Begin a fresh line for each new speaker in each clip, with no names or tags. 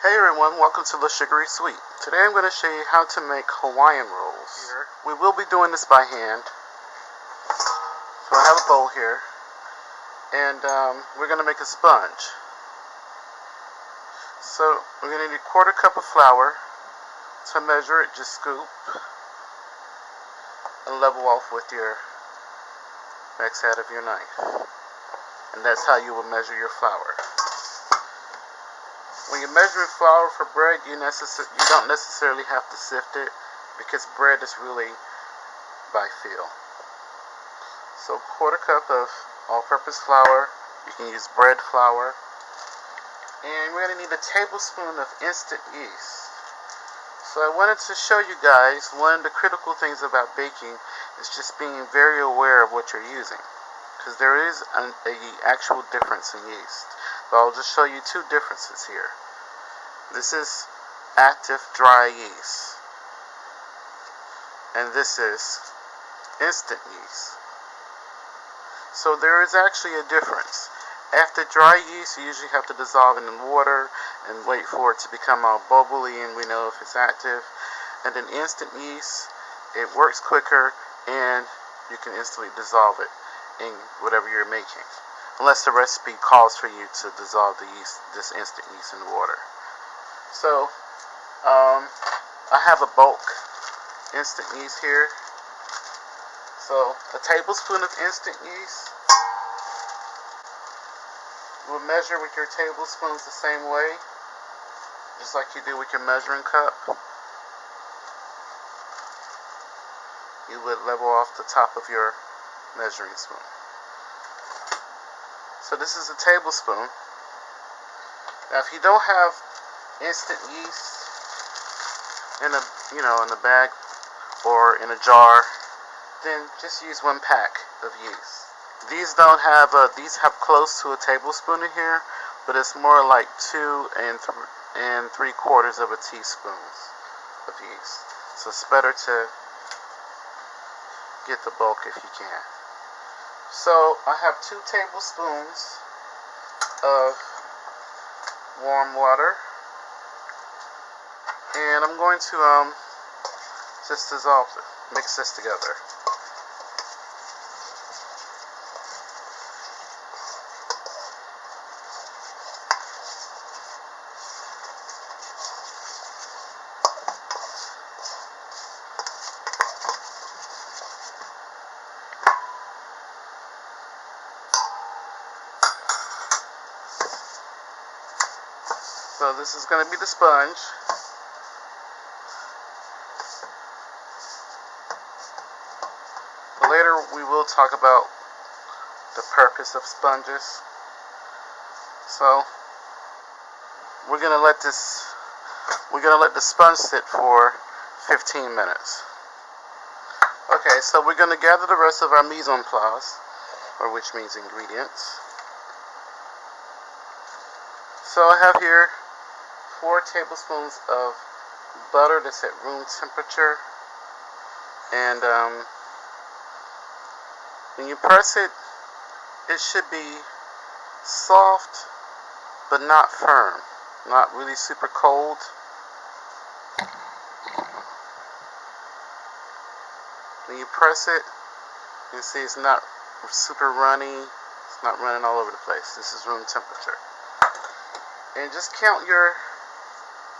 Hey everyone, welcome to the Sugary Sweet. Today I'm going to show you how to make Hawaiian Rolls. We will be doing this by hand. So I have a bowl here, and we're going to make a sponge. So we're going to need a quarter cup of flour. To measure it, just scoop and level off with your next head of your knife. And that's how you will measure your flour. When you're measuring flour for bread, you don't necessarily have to sift it, because bread is really by feel. So quarter cup of all-purpose flour. You can use bread flour. And we're going to need a tablespoon of instant yeast. So I wanted to show you guys, one of the critical things about baking is just being very aware of what you're using, because there is an actual difference in yeast. So I'll just show you two differences here. This is active dry yeast, and this is instant yeast. So there is actually a difference. After dry yeast, you usually have to dissolve it in water and wait for it to become all bubbly, and we know if it's active. And then instant yeast, it works quicker, and you can instantly dissolve it in whatever you're making, unless the recipe calls for you to dissolve the yeast, this instant yeast, in water. So I have a bulk instant yeast here. So a tablespoon of instant yeast. You will measure with your tablespoons the same way, just like you do with your measuring cup. You would level off the top of your measuring spoon. So this is a tablespoon. Now, if you don't have instant yeast in a bag or in a jar, then just use 1 pack of yeast. These have close to a tablespoon in here, but it's more like 2 3/4 of a teaspoon of yeast. So it's better to get the bulk if you can. So I have 2 tablespoons of warm water, and I'm going to just mix this together. So this is going to be the sponge. Later we will talk about the purpose of sponges. So we're going to let the sponge sit for 15 minutes. Okay, so we're going to gather the rest of our mise en place, or which means ingredients. So I have here 4 tablespoons of butter that's at room temperature, and when you press it, it should be soft but not firm, not really super cold. When you press it, you see it's not super runny, it's not running all over the place. This is room temperature. And just count your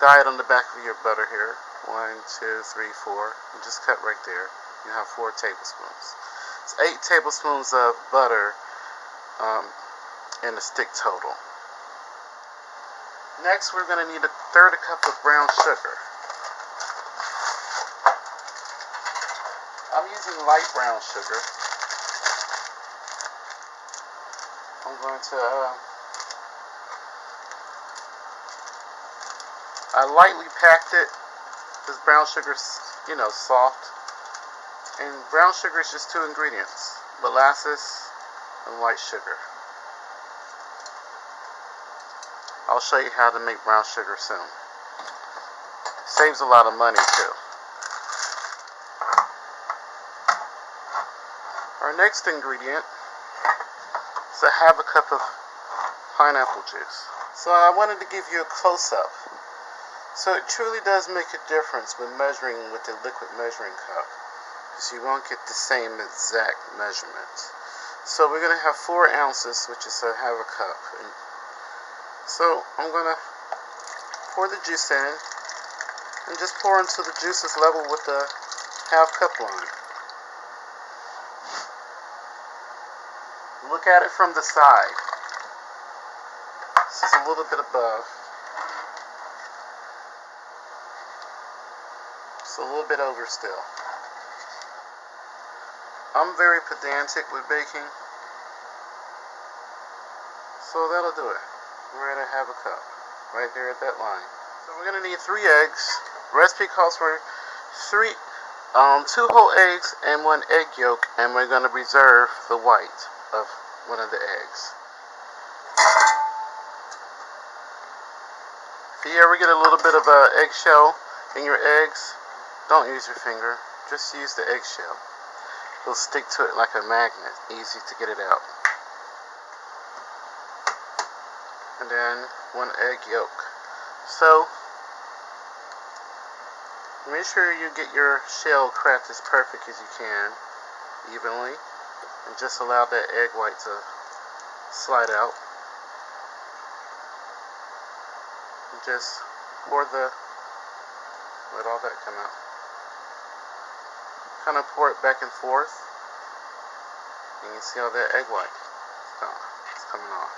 guide on the back of your butter here. 1, 2, 3, 4. And just cut right there. You have 4 tablespoons. It's 8 tablespoons of butter in a stick total. Next, we're going to need 1/3 cup of brown sugar. I'm using light brown sugar. I'm going to I lightly packed it, because brown sugar's, soft. And brown sugar is just 2 ingredients: molasses and white sugar. I'll show you how to make brown sugar soon. Saves a lot of money too. Our next ingredient is 1/2 cup of pineapple juice. So I wanted to give you a close-up So it truly does make a difference when measuring with a liquid measuring cup, because you won't get the same exact measurement. So we're going to have 4 ounces, which is half a cup. And so I'm going to pour the juice in and just pour until the juice is level with the half cup line. Look at it from the side. This is a little bit above. It's a little bit over still. I'm very pedantic with baking, so that'll do it. We're gonna have a cup right there at that line. So we're gonna need 3 eggs. Recipe calls for 2 whole eggs and 1 egg yolk, and we're gonna reserve the white of one of the eggs. If you ever get a little bit of eggshell in your eggs, don't use your finger, just use the eggshell. It'll stick to it like a magnet, easy to get it out. And then 1 egg yolk. So, make sure you get your shell cracked as perfect as you can, evenly, and just allow that egg white to slide out. And just let all that come out. Kind of pour it back and forth, and you see how that egg white is gone. It's coming off.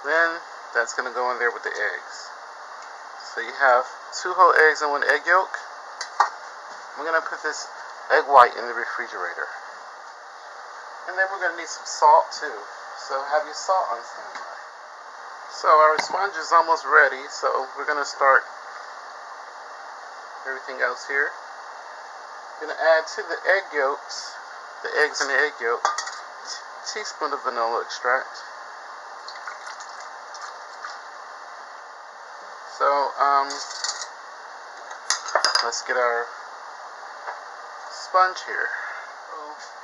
Then that's going to go in there with the eggs. So you have 2 whole eggs and 1 egg yolk. We're going to put this egg white in the refrigerator. And then we're going to need some salt too. So have your salt on standby. So our sponge is almost ready, so we're going to start everything else here. I'm going to add to the egg yolks, the eggs and the egg yolk, teaspoon of vanilla extract. So, let's get our sponge here. So,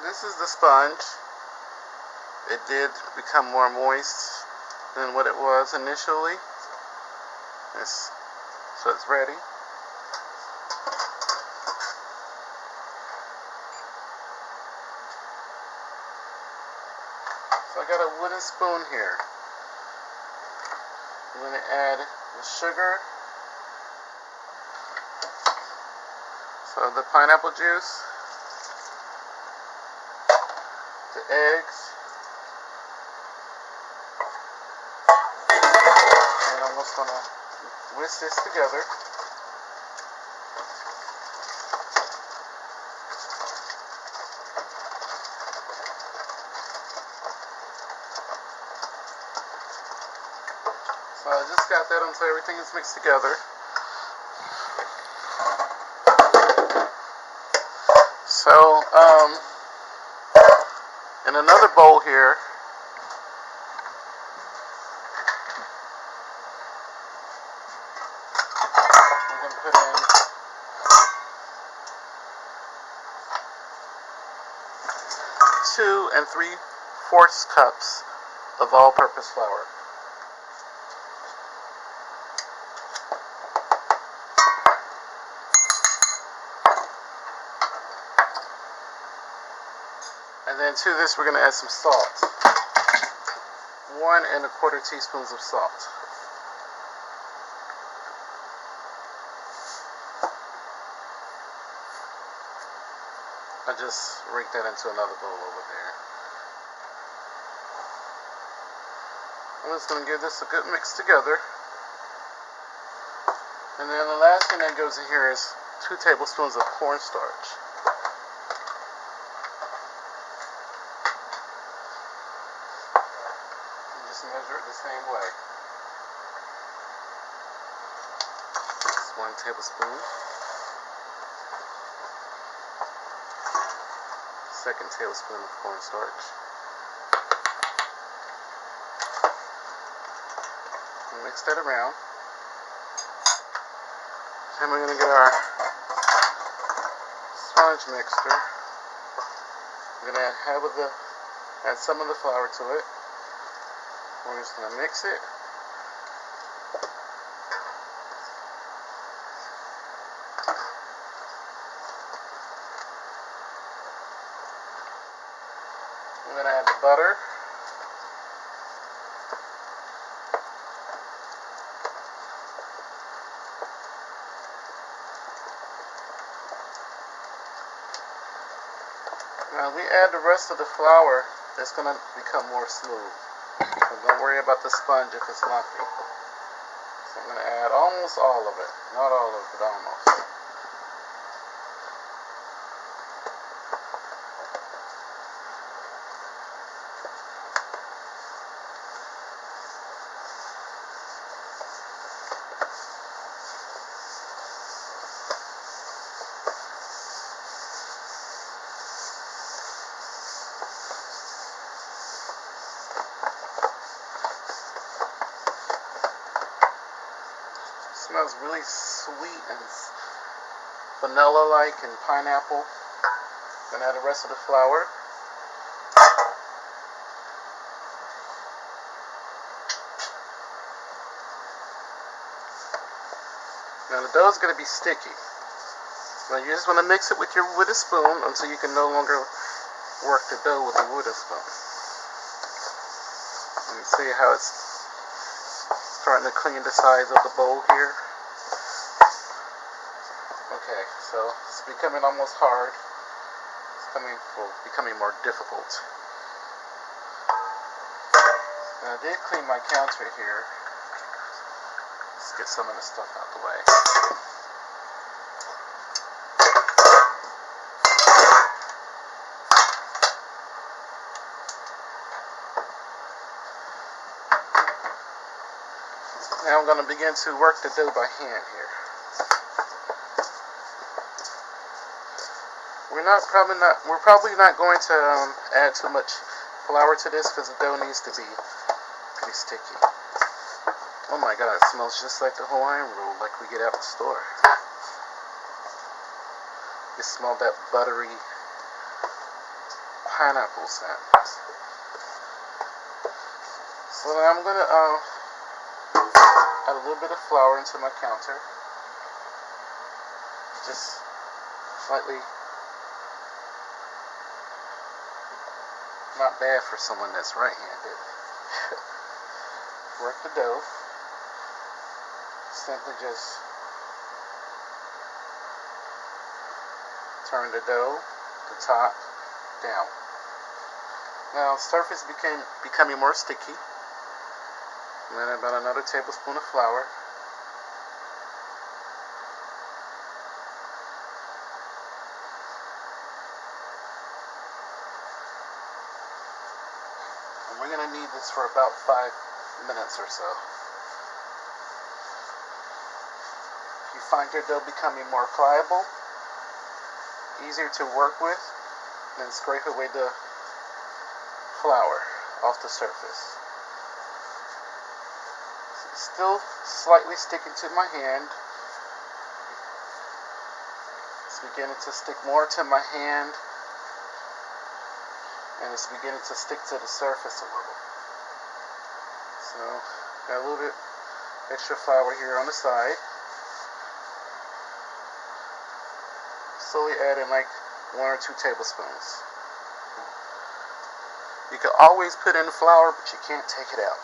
this is the sponge. It did become more moist than what it was initially. So it's ready. So I got a wooden spoon here. I'm going to add the sugar, so the pineapple juice, the eggs, and I'm just going to whisk this together. So I just got that until everything is mixed together. So, in another bowl here, I'm going to put in 2 3/4 cups of all-purpose flour. And then to this we're going to add some salt. 1 1/4 teaspoons of salt. I just raked that into another bowl over there. I'm just going to give this a good mix together. And then the last thing that goes in here is 2 tablespoons of cornstarch. Just measure it the same way. Just 1 tablespoon. 2nd tablespoon of cornstarch. And mix that around. Then we're going to get our sponge mixture. I'm going to add some of the flour to it. We're just going to mix it. I'm going to add the butter. Now we add the rest of the flour, it's going to become more smooth. So don't worry about the sponge if it's lumpy. So I'm going to add almost all of it. Not all of it, almost. It smells really sweet and vanilla-like and pineapple. Gonna add the rest of the flour. Now the dough is gonna be sticky. Now you just want to mix it with your wooden spoon until you can no longer work the dough with a wooden spoon. You see how it's starting to clean the sides of the bowl here. Okay, so it's becoming almost hard. It's becoming more difficult. Now I did clean my counter here. Let's get some of the stuff out the way. Now I'm going to begin to work the dough by hand here. We're probably not going to add too much flour to this because the dough needs to be pretty sticky. Oh my god, it smells just like the Hawaiian roll like we get out the store. You smell that buttery pineapple scent. So now I'm going to add a little bit of flour into my counter. Just slightly. Not bad for someone that's right-handed. Work the dough. Simply just turn the dough, the top down. Now the surface becoming more sticky. And then about another tablespoon of flour. And we're going to knead this for about 5 minutes or so. If you find your dough becoming more pliable, easier to work with, then scrape away the flour off the surface. It's still slightly sticking to my hand. It's beginning to stick more to my hand. And it's beginning to stick to the surface a little. So, got a little bit extra flour here on the side. Slowly add in like 1 or 2 tablespoons. You can always put in flour, but you can't take it out.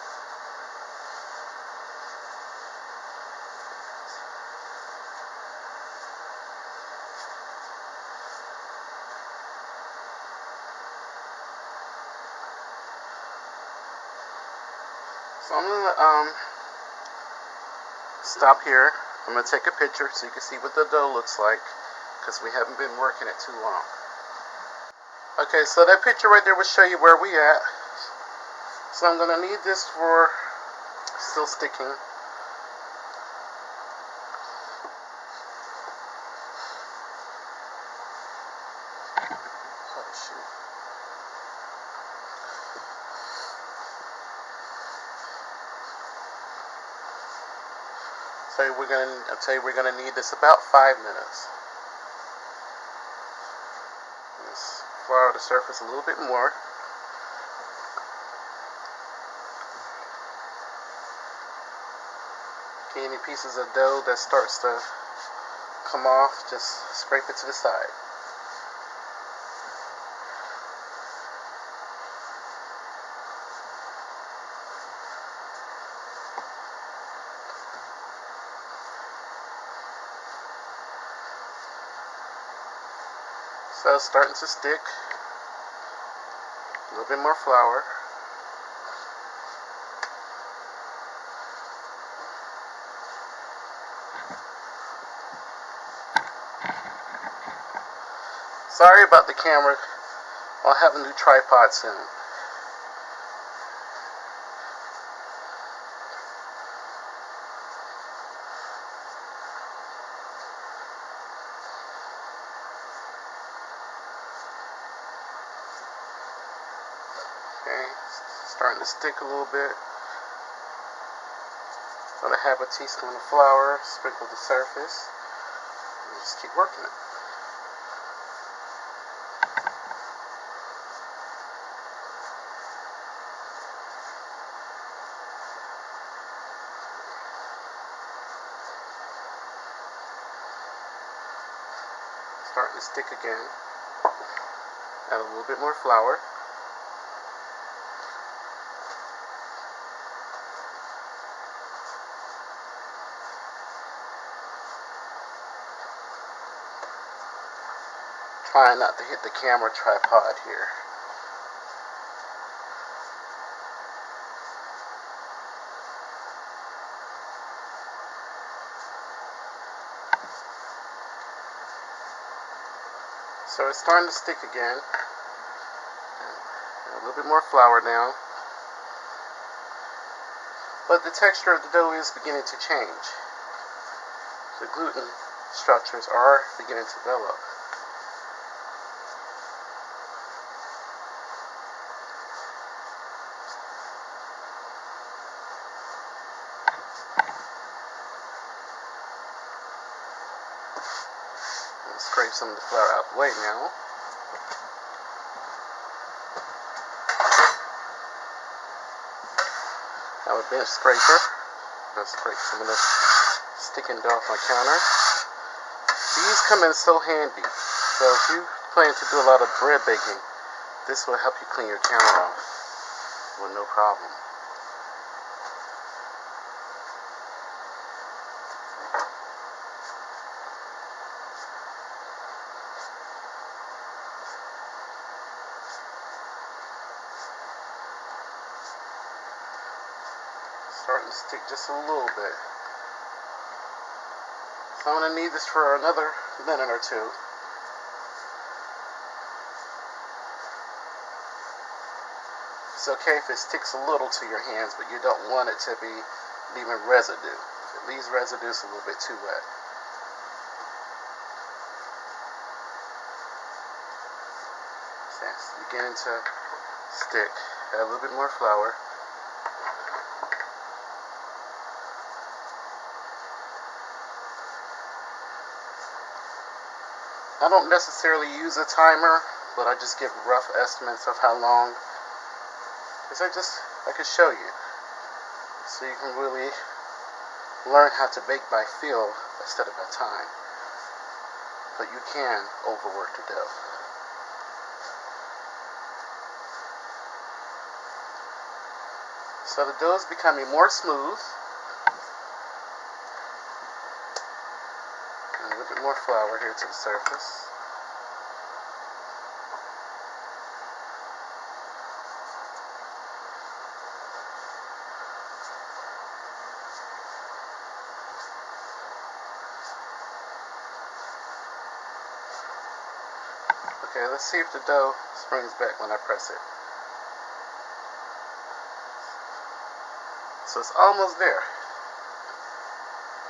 So I'm going to stop here. I'm going to take a picture so you can see what the dough looks like, because we haven't been working it too long. Okay, so that picture right there will show you where we at. So I'm going to need this for still sticking. Oh, shoot. So I'll tell you we're gonna need this about 5 minutes. Let's flour the surface a little bit more. Okay, any pieces of dough that starts to come off, just scrape it to the side. So it's starting to stick. A little bit more flour. Sorry about the camera. I'll have a new tripod soon. Okay, starting to stick a little bit. So I have a teaspoon of flour, sprinkle the surface, and just keep working it. Starting to stick again. Add a little bit more flour. Trying not to hit the camera tripod here. So it's starting to stick again. Add a little bit more flour now. But the texture of the dough is beginning to change. The gluten structures are beginning to develop. Scrape some of the flour out of the way now. Have a bench scraper. I'll scrape some of the sticking dough off my counter. These come in so handy. So if you plan to do a lot of bread baking, this will help you clean your counter off with no problem. Starting to stick just a little bit. So I'm going to need this for another minute or two. It's okay if it sticks a little to your hands, but you don't want it to be leaving residue. If it leaves residue, it's a little bit too wet. So it's beginning to stick. Add a little bit more flour. I don't necessarily use a timer, but I just give rough estimates of how long. Because I could show you. So you can really learn how to bake by feel instead of by time. But you can overwork the dough. So the dough is becoming more smooth. And a little bit more flour here to the surface. Okay, let's see if the dough springs back when I press it. So it's almost there.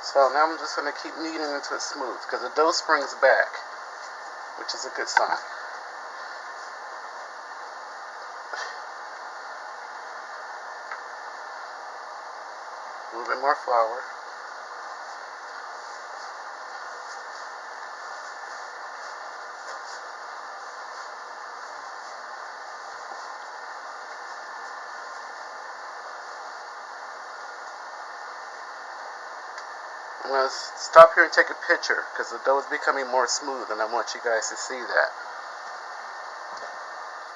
So now I'm just going to keep kneading until it's smooth, because the dough springs back, which is a good sign. A little bit more flour. I'm going to stop here and take a picture because the dough is becoming more smooth and I want you guys to see that.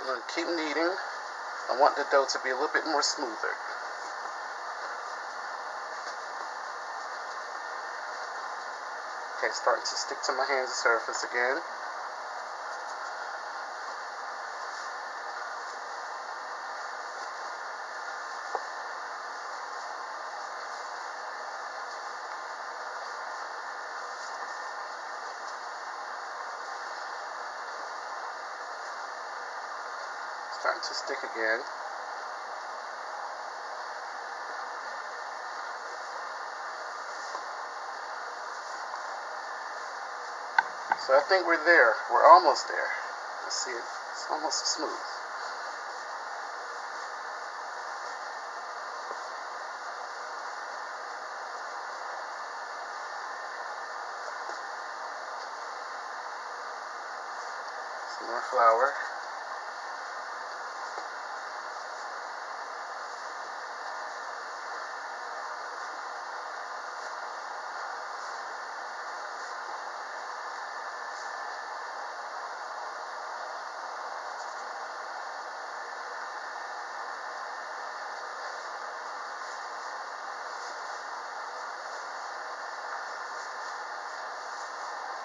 I'm going to keep kneading. I want the dough to be a little bit more smoother. Okay, starting to stick to my hands surface again. Starting to stick again. So I think we're there. We're almost there. Let's see it. It's almost smooth. Some more flour.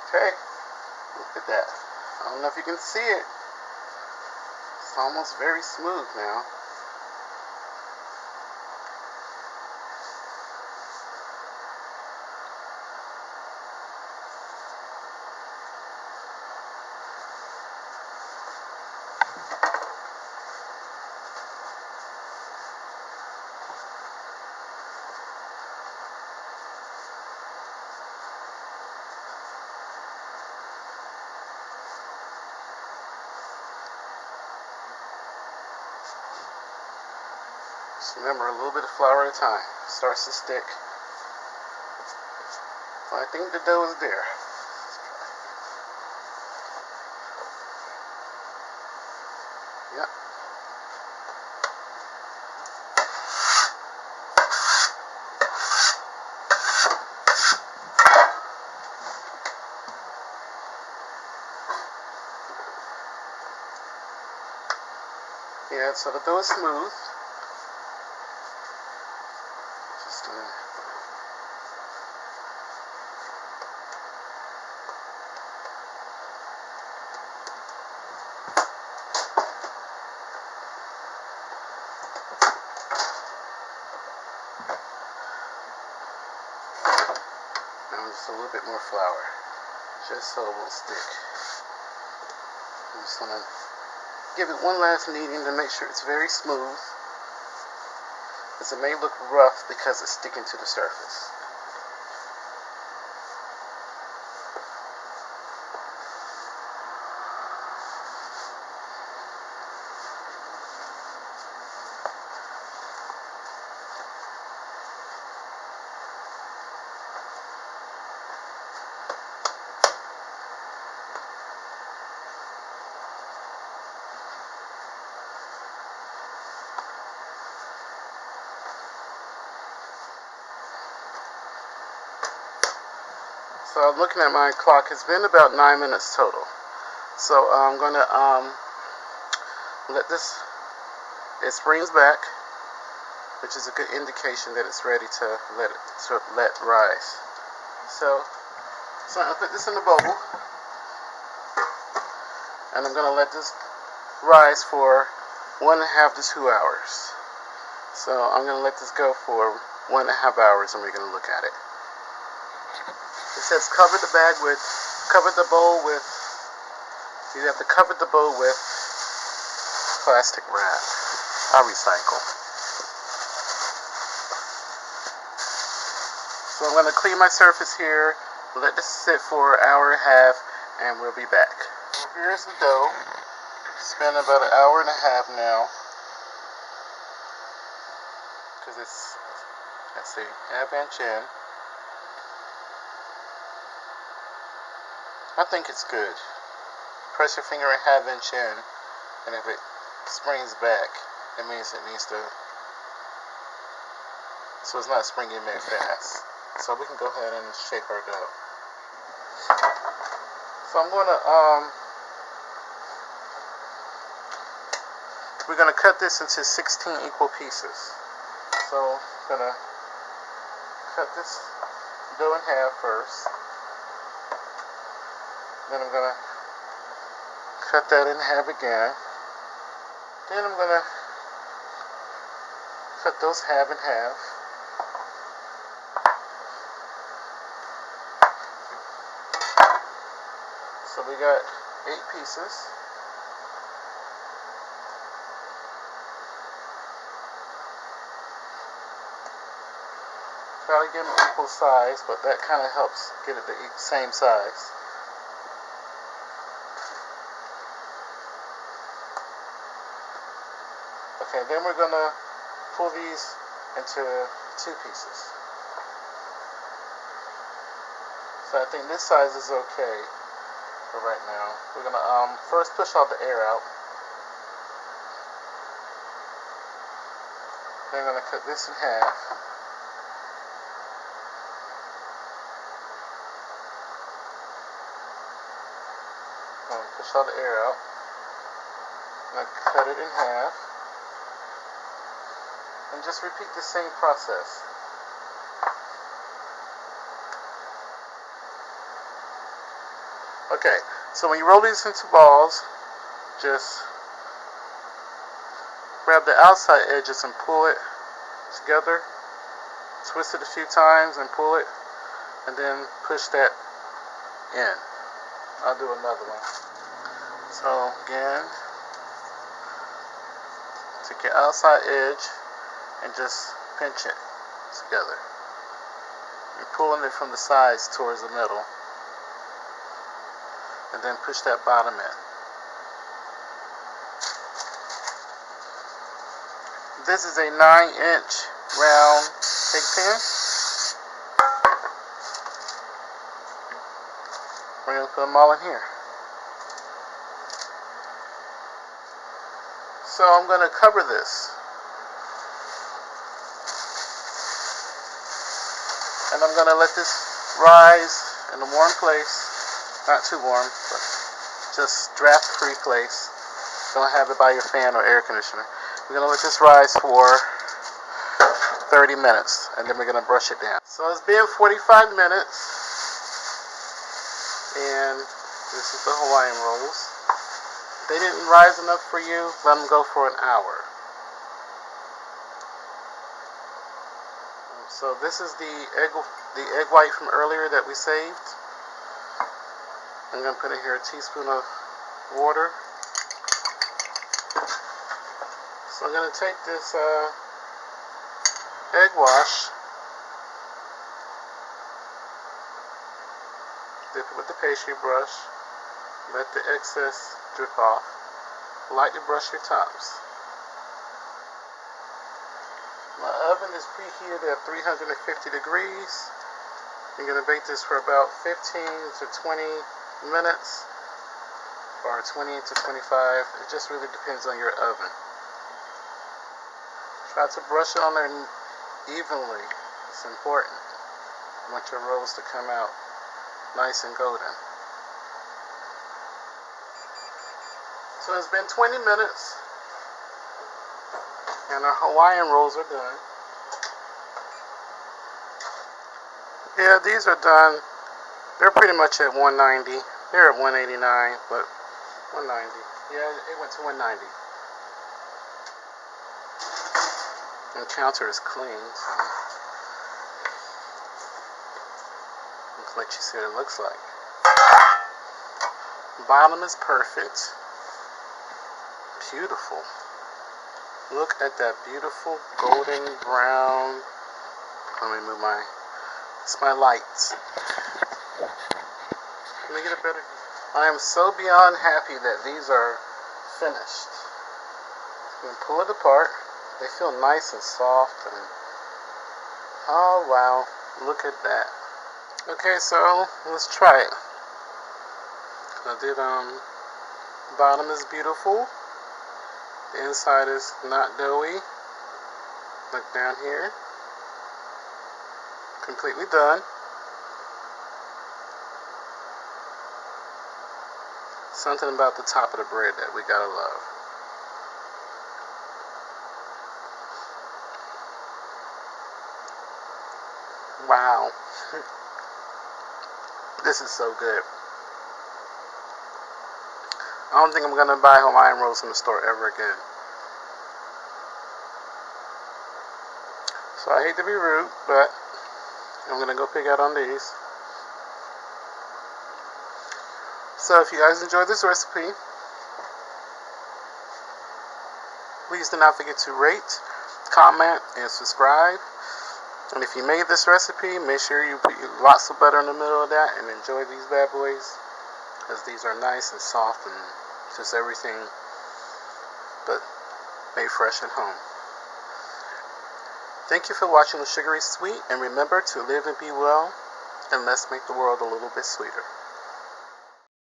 Okay, look at that. I don't know if you can see it. It's almost very smooth now. Just remember, a little bit of flour at a time. Starts to stick. Well, I think the dough is there. Yep. Yeah, so the dough is smooth. Just now just a little bit more flour, just so it won't stick. I'm just gonna give it one last kneading to make sure it's very smooth, because it may look rough because it's sticking to the surface. So I'm looking at my clock. It's been about 9 minutes total. So I'm gonna let this. It springs back, which is a good indication that it's ready to let rise. So I'm gonna put this in the bowl, and I'm gonna let this rise for 1.5 to 2 hours. So I'm gonna let this go for 1.5 hours, and we're gonna look at it. It says cover the bowl with, you have to cover the bowl with plastic wrap. I'll recycle. So I'm going to clean my surface here, let this sit for 1.5 hours, and we'll be back. So here's the dough. It's been about 1.5 hours now, because it's, let's see, 1/2 inch in. I think it's good. Press your finger 1/2 inch in, and if it springs back, it means it needs to, so it's not springing back fast. So we can go ahead and shape our dough. So I'm going to we're going to cut this into 16 equal pieces. So I'm going to cut this dough in half first. Then I'm going to cut that in half again. Then I'm going to cut those half in half. So we got 8 pieces. Try to get them equal size, but that kind of helps get it the same size. Okay, then we're going to pull these into 2 pieces. So I think this size is okay for right now. We're going to first push all the air out. Then I'm going to cut this in half. I'm going to push all the air out. I'm going to cut it in half. And just repeat the same process. Okay, so when you roll these into balls, just grab the outside edges and pull it together. Twist it a few times and pull it, and then push that in. I'll do another one. So again, take your outside edge and just pinch it together. You're pulling it from the sides towards the middle, and then push that bottom in. This is a 9-inch round cake pan. We're going to put them all in here. So I'm going to cover this. And I'm going to let this rise in a warm place. Not too warm, but just draft-free place. Don't have it by your fan or air conditioner. We're going to let this rise for 30 minutes, and then we're going to brush it down. So it's been 45 minutes, and this is the Hawaiian Rolls. If they didn't rise enough for you, let them go for an hour. So this is the egg white from earlier that we saved. I'm going to put in here a teaspoon of water. So I'm going to take this egg wash, dip it with the pastry brush, let the excess drip off, lightly brush your tops. My oven is preheated at 350 degrees. You're going to bake this for about 15 to 20 minutes, or 20 to 25. It just really depends on your oven. Try to brush it on there evenly. It's important. You want your rolls to come out nice and golden. So it's been 20 minutes. And our Hawaiian rolls are done. Yeah, these are done. They're pretty much at 190. They're at 189, but 190. Yeah, it went to 190. And the counter is clean, so I'll let you see what it looks like. The bottom is perfect. Beautiful. Look at that beautiful golden brown. Let me move it's my lights. Let me get a better view. I am so beyond happy that these are finished. You can pull it apart. They feel nice and soft, and oh wow, look at that. Okay, so let's try it. I did bottom is beautiful. The inside is not doughy. Look down here. completely done. Something about the top of the bread that we gotta love. Wow. This is so good. I don't think I'm gonna buy Hawaiian Rolls in the store ever again. So I hate to be rude, but I'm gonna go pick out on these. So if you guys enjoyed this recipe, please do not forget to rate, comment, and subscribe. And if you made this recipe, make sure you put lots of butter in the middle of that and enjoy these bad boys, because these are nice and soft and just everything but made fresh at home. Thank you for watching The Sugary Sweet, and remember to live and be well, and let's make the world a little bit sweeter.